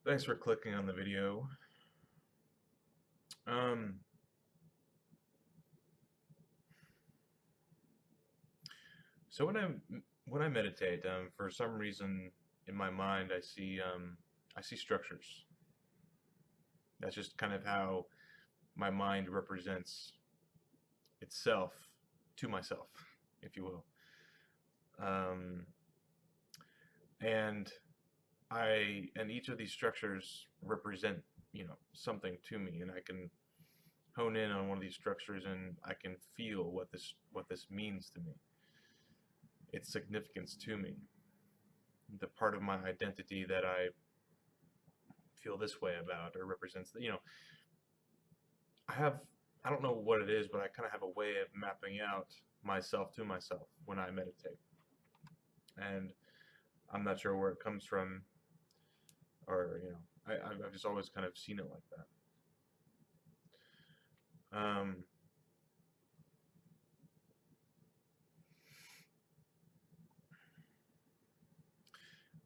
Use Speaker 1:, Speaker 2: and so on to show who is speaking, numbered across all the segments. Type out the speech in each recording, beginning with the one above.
Speaker 1: Thanks for clicking on the video. Um, so when I meditate, for some reason in my mind I see structures. That's just kind of how my mind represents itself to myself, if you will. Um, and and each of these structures represent, something to me, and I can hone in on one of these structures and I can feel what this means to me, its significance to me, the part of my identity that I feel this way about or represents the, I have, I don't know what it is, but I kind of have a way of mapping out myself to myself when I meditate. And I'm not sure where it comes from, or, I've just always kind of seen it like that.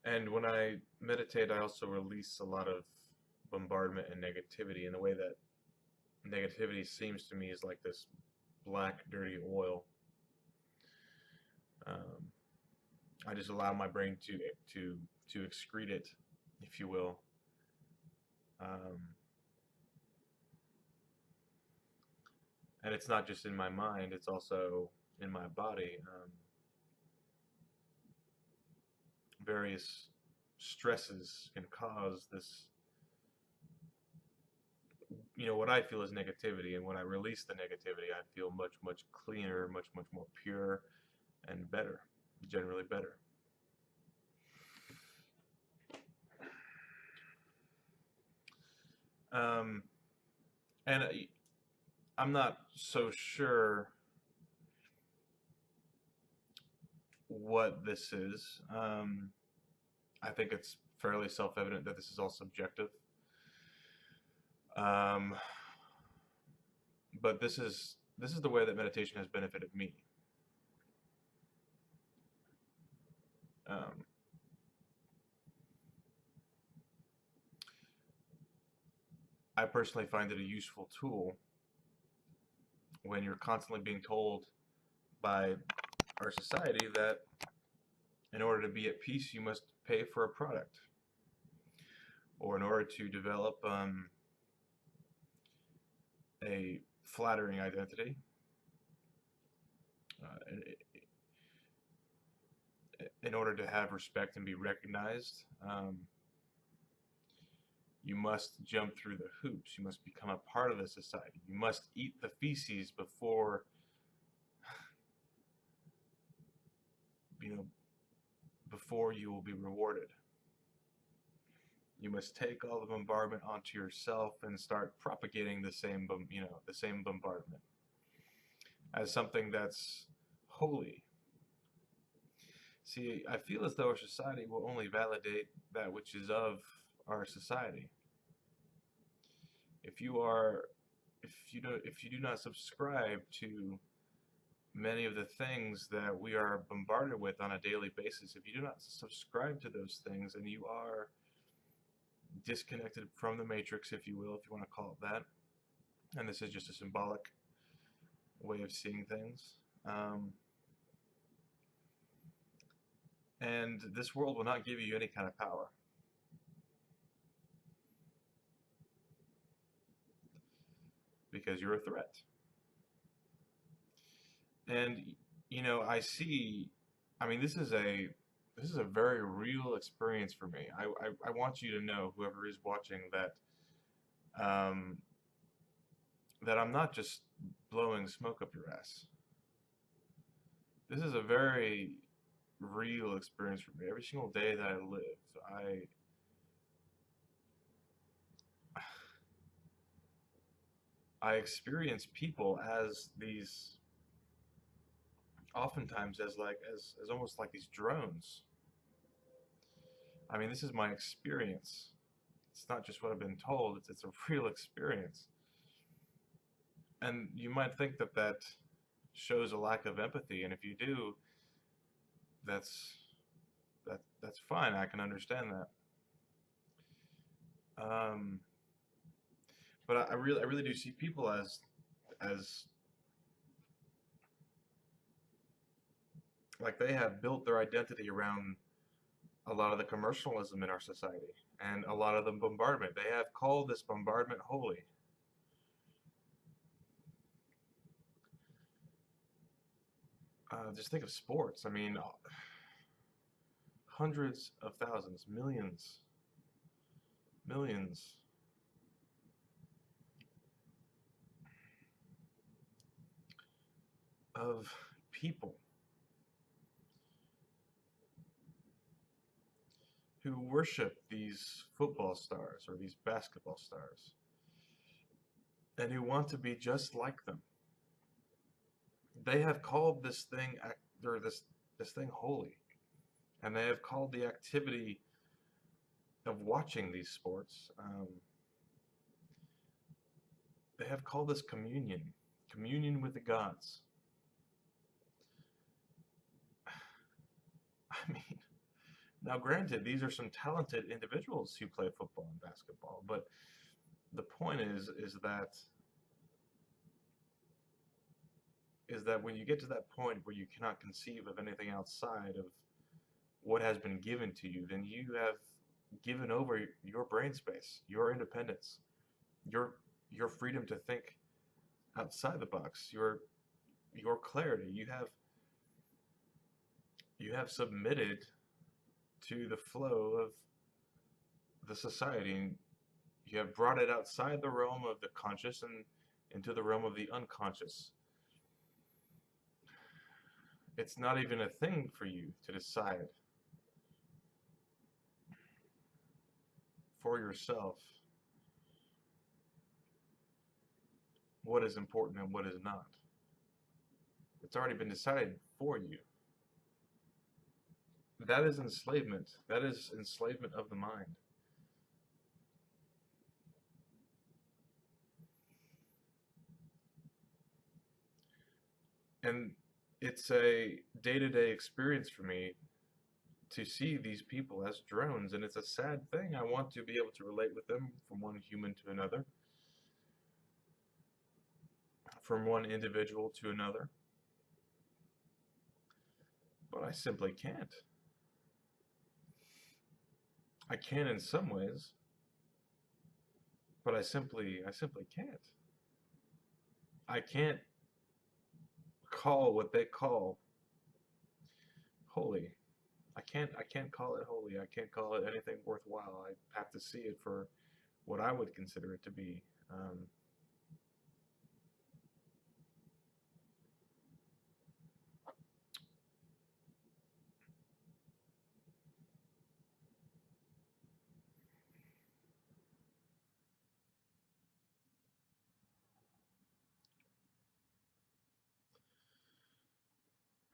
Speaker 1: And when I meditate, I also release a lot of bombardment and negativity in the way that negativity seems to me is like this black, dirty oil. Um, I just allow my brain to excrete it, if you will. Um, and it's not just in my mind; it's also in my body. Various stresses can cause this, what I feel is negativity, and when I release the negativity, I feel much, much cleaner, much, much more pure, and better, generally better. Um, and I'm not so sure what this is. I think it's fairly self-evident that this is all subjective. Um, but this is the way that meditation has benefited me. Um, I personally find it a useful tool when you're constantly being told by our society that in order to be at peace, you must pay for a product, or in order to develop a flattering identity, uh, in order to have respect and be recognized, you must jump through the hoops. You must become a part of the society. You must eat the feces you know, before you will be rewarded. You must take all the bombardment onto yourself and start propagating the same bombardment as something that's holy. See, I feel as though our society will only validate that which is of our society. If you are, if you do not subscribe to many of the things that we are bombarded with on a daily basis, if you do not subscribe to those things, and you are disconnected from the matrix, if you will, if you want to call it that, and this is just a symbolic way of seeing things. And this world will not give you any kind of power. Because you're a threat. And I mean, this is a very real experience for me. I want you to know, whoever is watching, um, that I'm not just blowing smoke up your ass. This is a very real experience for me. Every single day that I live, I experience people as these, oftentimes as almost like these drones. I mean, this is my experience. It's not just what I've been told, it's a real experience. And you might think that that shows a lack of empathy, and if you do, that's that's fine. I can understand that. Um, but I really do see people as like they have built their identity around a lot of the commercialism in our society and a lot of the bombardment. They have called this bombardment holy. Just think of sports. I mean, hundreds of thousands, millions of people who worship these football stars or these basketball stars and who want to be just like them. They have called this thing or this thing holy, and they have called the activity of watching these sports. They have called this communion with the gods. I mean, now granted, these are some talented individuals who play football and basketball, but the point is that when you get to that point where you cannot conceive of anything outside of what has been given to you, then you have given over your brain space, your independence, your your freedom to think outside the box, your clarity. You have submitted to the flow of the society, and you have brought it outside the realm of the conscious and into the realm of the unconscious. It's not even a thing for you to decide for yourself what is important and what is not. It's already been decided for you. That is enslavement. That is enslavement of the mind. And it's a day-to-day experience for me to see these people as drones, and it's a sad thing. I want to be able to relate with them from one human to another, from one individual to another, but I simply can't. I can in some ways, but I simply can't. I can't call what they call holy. I can't call it holy. I can't call it anything worthwhile. I have to see it for what I would consider it to be.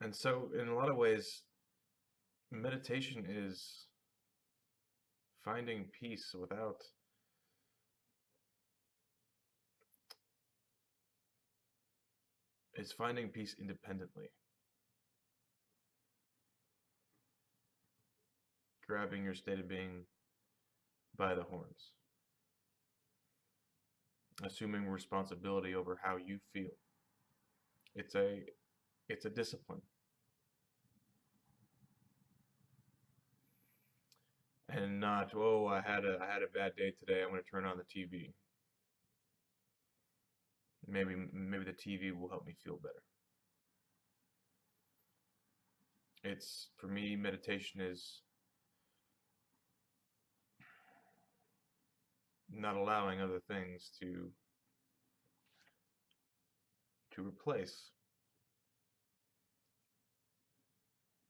Speaker 1: And so, in a lot of ways, meditation finding peace without is finding peace independently, grabbing your state of being by the horns, assuming responsibility over how you feel. It's a it's a discipline, and not, oh, I had a bad day today. I'm going to turn on the TV. Maybe the TV will help me feel better. It's for me, meditation is not allowing other things to replace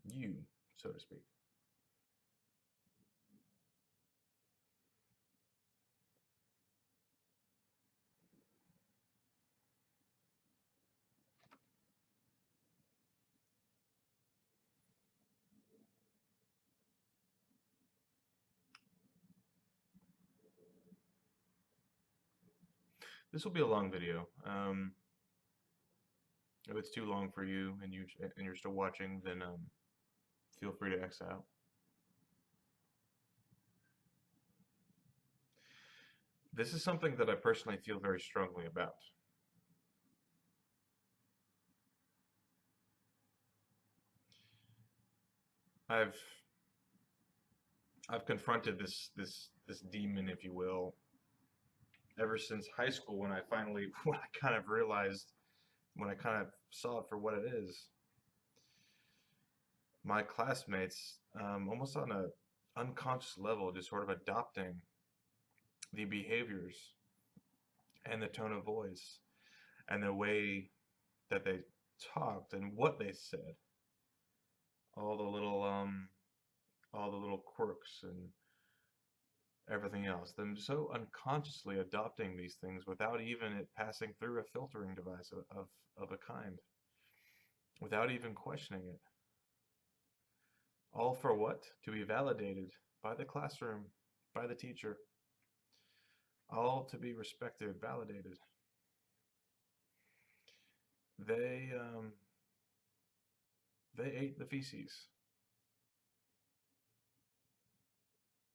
Speaker 1: you, so to speak. This will be a long video. If it's too long for you and you're still watching, then feel free to X out. This is something that I personally feel very strongly about. I've I've confronted this demon, if you will, ever since high school when I finally when I kind of realized when I kind of saw it for what it is. My classmates, almost on a unconscious level, just sort of adopting the behaviors and the tone of voice and the way that they talked and what they said, all the little all the little quirks and everything else. Them so unconsciously adopting these things without even it passing through a filtering device of a kind, without even questioning it. All for what? To be validated by the classroom, by the teacher. All to be respected, validated. They um, they ate the feces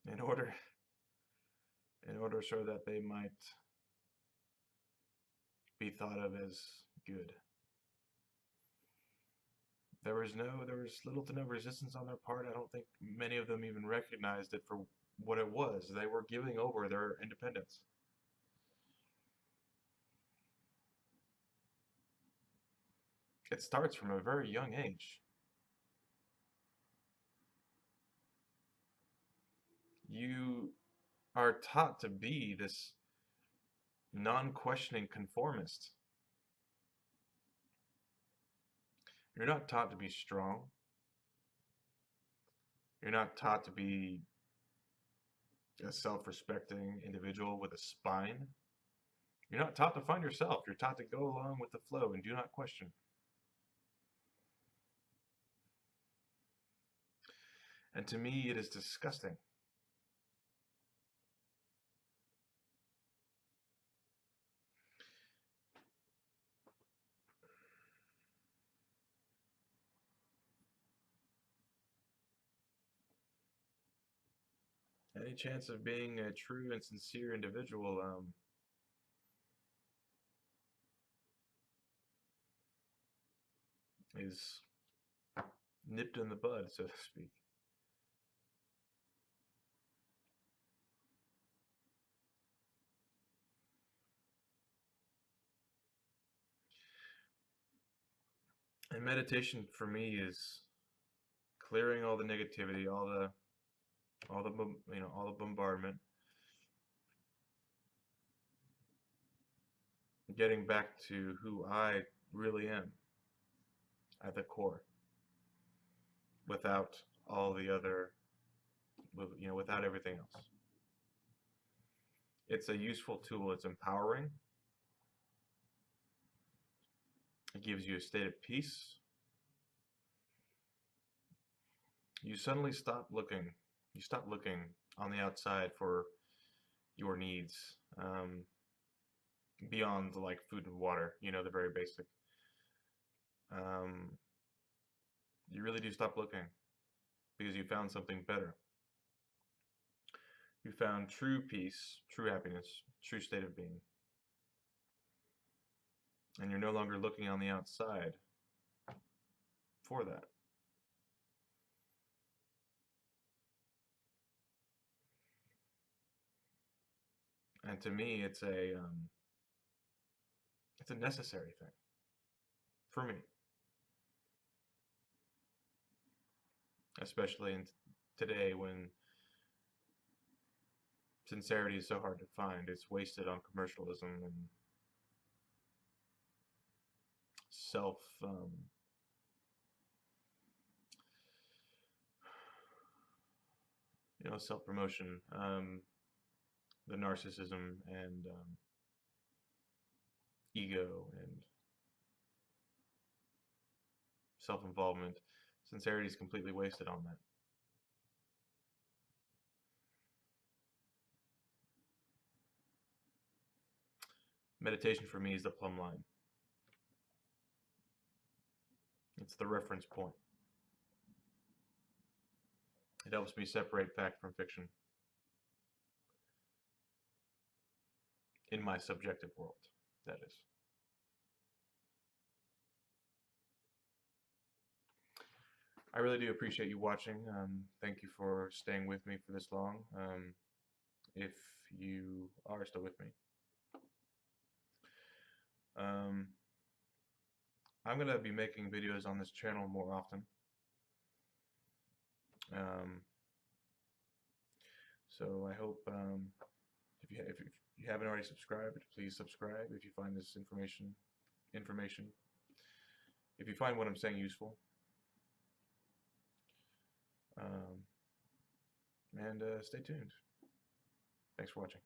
Speaker 1: in order so that they might be thought of as good. There was little to no resistance on their part. I don't think many of them even recognized it for what it was. They were giving over their independence. It starts from a very young age. You are taught to be this non-questioning conformist. You're not taught to be strong. You're not taught to be a self-respecting individual with a spine. You're not taught to find yourself. You're taught to go along with the flow and do not question. And to me, it is disgusting. Any chance of being a true and sincere individual is nipped in the bud, so to speak. And meditation for me is clearing all the negativity, all the all the bombardment, getting back to who I really am at the core, without all the other, without everything else. It's a useful tool. It's empowering. It gives you a state of peace. You suddenly stop looking. You stop looking on the outside for your needs, beyond like food and water. The very basic. Um, you really do stop looking because you found something better. You found true peace, true happiness, true state of being, and you're no longer looking on the outside for that. And to me, it's a necessary thing for me, especially in today when sincerity is so hard to find. It's wasted on commercialism and self, self promotion, the narcissism and ego and self involvement. Sincerity is completely wasted on that. Meditation for me is the plumb line. It's the reference point. It helps me separate fact from fiction. in my subjective world, that is. I really do appreciate you watching. Thank you for staying with me for this long. If you are still with me. I'm going to be making videos on this channel more often. So I hope if you haven't already subscribed, please subscribe if you find this information, if you find what I'm saying useful. And stay tuned. Thanks for watching.